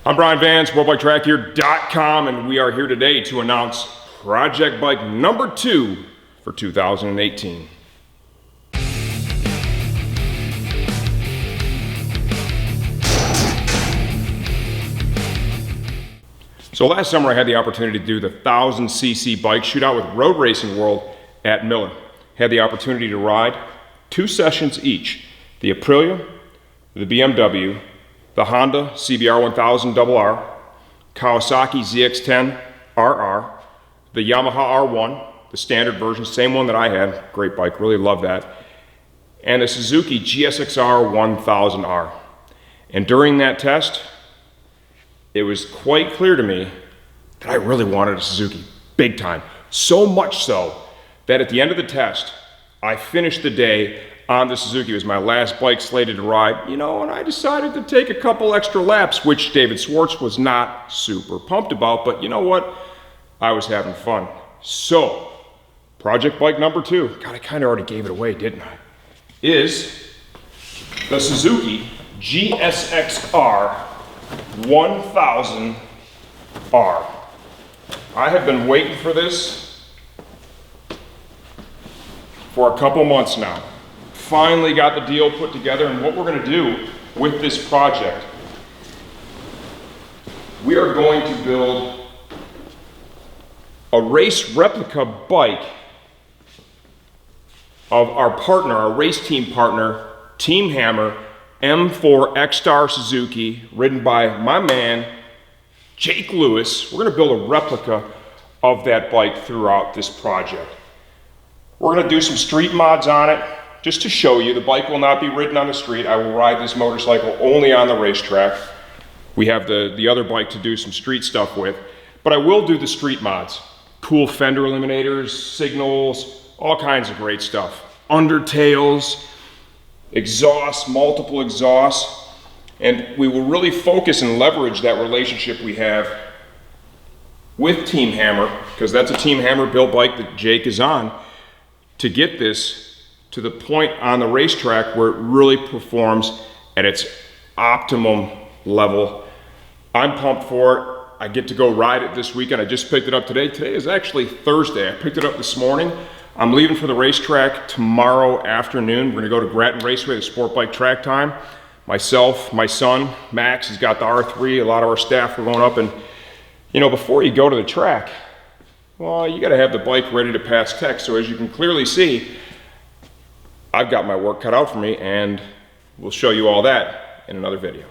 I'm Brian Van, SportbikeTrackGear.com, and we are here today to announce Project Bike number 2 for 2018. So last summer I had the opportunity to do the 1000cc bike shootout with Road Racing World at Miller. Had the opportunity to ride 2 sessions each, the Aprilia, the BMW, the Honda CBR1000R, Kawasaki ZX-10RR, the Yamaha R1, the standard version, same one that I had, great bike, really love that, and the Suzuki GSXR1000R. And during that test, it was quite clear to me that I really wanted a Suzuki, big time. So much so that at the end of the test, I finished the day on the Suzuki. It was my last bike slated to ride, and I decided to take a couple extra laps, which David Swartz was not super pumped about, but you know what? I was having fun. So, project bike number 2, God, I kind of already gave it away, didn't I? Is the Suzuki GSXR 1000R. I have been waiting for this for a couple months now. Finally got the deal put together, and what we're going to do with this project, we are going to build a race replica bike of our partner, our race team partner, Team Hammer M4 X-Star Suzuki, ridden by my man, Jake Lewis. We're going to build a replica of that bike throughout this project. We're going to do some street mods on it, just to show you. The bike will not be ridden on the street. I will ride this motorcycle only on the racetrack. We have the other bike to do some street stuff with, but I will do the street mods. Cool fender eliminators, signals, all kinds of great stuff. Undertails, exhausts, multiple exhausts, and we will really focus and leverage that relationship we have with Team Hammer, because that's a Team Hammer built bike that Jake is on, to get this to the point on the racetrack where it really performs at its optimum level. I'm pumped for it. I get to go ride it this weekend. I just picked it up today. Today is actually Thursday. I picked it up this morning. I'm leaving for the racetrack tomorrow afternoon. We're gonna go to Grattan Raceway, the sport bike track time. Myself, my son, Max, has got the R3. A lot of our staff are going up, and before you go to the track, well, you gotta have the bike ready to pass tech. So as you can clearly see, I've got my work cut out for me, and we'll show you all that in another video.